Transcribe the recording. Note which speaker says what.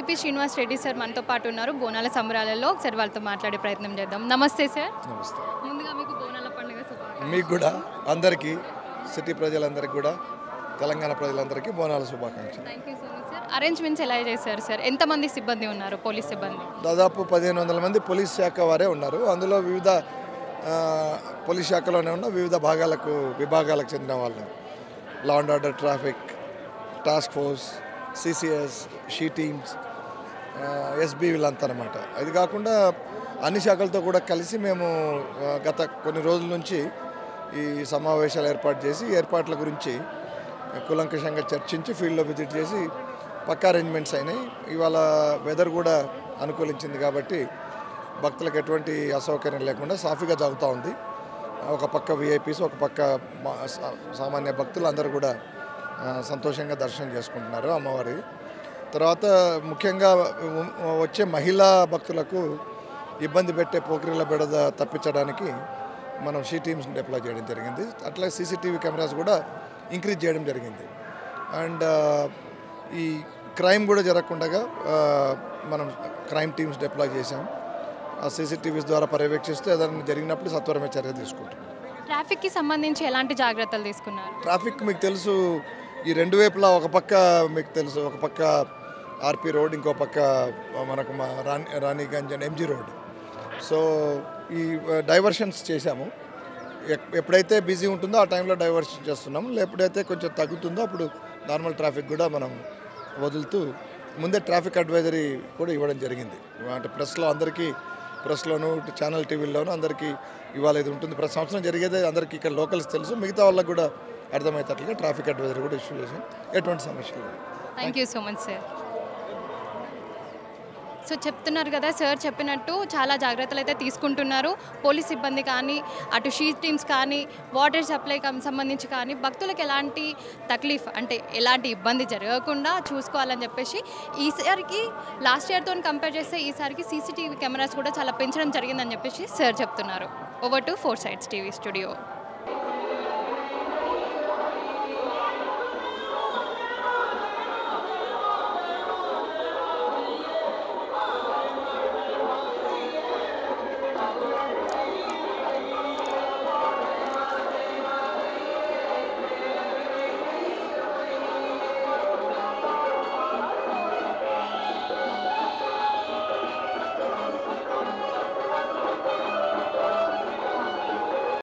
Speaker 1: CP Srinivas Reddy sir మనతో పాటు ఉన్నారు బోనాల సంబరాలలో. ఒకసారి వాళ్ళతో మాట్లాడే ప్రయత్నం చేద్దాం. నమస్తే సార్.
Speaker 2: నమస్తే.
Speaker 1: ముందుగా మీకు బోనాల పండుగ శుభాకాంక్షలు.
Speaker 2: మీకు కూడా అందరికీ, సిటీ ప్రజలందరికీ కూడా, తెలంగాణ ప్రజలందరికీ బోనాల శుభాకాంక్షలు.
Speaker 1: Thank you so much sir. Arrangements ఎలా చేశారు సార్? ఎంతమంది సిబ్బంది ఉన్నారు, పోలీస్ సిబ్బంది?
Speaker 2: దాదాపు 1500 మంది పోలీస్ శాఖ వారే ఉన్నారు. అందులో వివిధ పోలీస్ శాఖలోనే ఉన్న వివిధ విభాగాలకు చెందిన వాళ్ళు, law and order, traffic, task force, CCS, she teams, SB వీళ్ళంతా అనమాట. ఇది కాకుండా అన్ని శాఖలతో కూడా కలిసి మేము గత కొన్ని రోజుల నుంచి ఈ సమావేశాలు ఏర్పాటు చేసి ఏర్పాట్ల గురించి కూలంకషంగా చర్చించి ఫీల్డ్లో విజిట్ చేసి పక్కా అరేంజ్మెంట్స్ అయినాయి. ఇవాళ వెదర్ కూడా అనుకూలించింది కాబట్టి భక్తులకు ఎటువంటి అసౌకర్యం లేకుండా సాఫీగా జరుగుతూ ఉంది. ఒక పక్క విఐపీస్, ఒక పక్క సామాన్య భక్తులు అందరూ కూడా సంతోషంగా దర్శనం చేసుకుంటున్నారు అమ్మవారి. తర్వాత ముఖ్యంగా వచ్చే మహిళా భక్తులకు ఇబ్బంది పెట్టే పోకిరీల బెడద తప్పించడానికి మనం షీ టీమ్స్ని డిప్లాయ్ చేయడం జరిగింది. అట్లా సీసీటీవీ కెమెరాస్ కూడా ఇంక్రీజ్ చేయడం జరిగింది. అండ్ ఈ క్రైమ్ కూడా జరగకుండా మనం క్రైమ్ టీమ్స్ డిప్లాయ్ చేసాం. ఆ సీసీటీవీస్ ద్వారా పర్యవేక్షిస్తూ ఏదైనా జరిగినప్పుడు సత్వరమే చర్య తీసుకుంటున్నాం.
Speaker 1: ట్రాఫిక్కి సంబంధించి ఎలాంటి జాగ్రత్తలు తీసుకున్నారు?
Speaker 2: ట్రాఫిక్ మీకు తెలుసు, ఈ రెండు వైపులా ఒక పక్క మీకు తెలుసు, ఒక పక్క ఆర్పీ రోడ్, ఇంకో పక్క మనకు Raniganj and MG road. So ఈ డైవర్షన్స్ చేశాము. ఎప్పుడైతే బిజీ ఉంటుందో ఆ టైంలో డైవర్షన్ చేస్తున్నాము. ఎప్పుడైతే కొంచెం తగ్గుతుందో అప్పుడు నార్మల్ ట్రాఫిక్ కూడా మనం వదులుతూ ముందే ట్రాఫిక్ అడ్వైజరీ కూడా ఇవ్వడం జరిగింది. అంటే ప్రెస్లోను ఛానల్ టీవీల్లోనూ అందరికీ ఇవాళ ఇది ఉంటుంది. ప్రతి సంవత్సరం జరిగేదే అందరికీ ఇక్కడ లోకల్స్ తెలుసు, మిగతా వాళ్ళకి కూడా అర్థమయ్యేటట్లుగా ట్రాఫిక్ అడ్వైజరీ కూడా ఇష్యూ చేసాం. ఎటువంటి సమస్యలు లేదు.
Speaker 1: Thank you so much sir. So చెప్తున్నారు కదా సార్, చెప్పినట్టు చాలా జాగ్రత్తలు అయితే తీసుకుంటున్నారు. పోలీస్ సిబ్బంది కానీ, అటు షీ టీమ్స్ కానీ, వాటర్ సప్లై సంబంధించి కానీ భక్తులకు ఎలాంటి తక్లీఫ్ అంటే ఎలాంటి ఇబ్బంది జరగకుండా చూసుకోవాలని చెప్పేసి ఈసారికి లాస్ట్ ఇయర్తో కంపేర్ చేస్తే ఈసారికి సీసీటీవీ కెమెరాస్ కూడా చాలా పెంచడం జరిగిందని చెప్పేసి సార్ చెప్తున్నారు. Over to 4 Sides TV studio.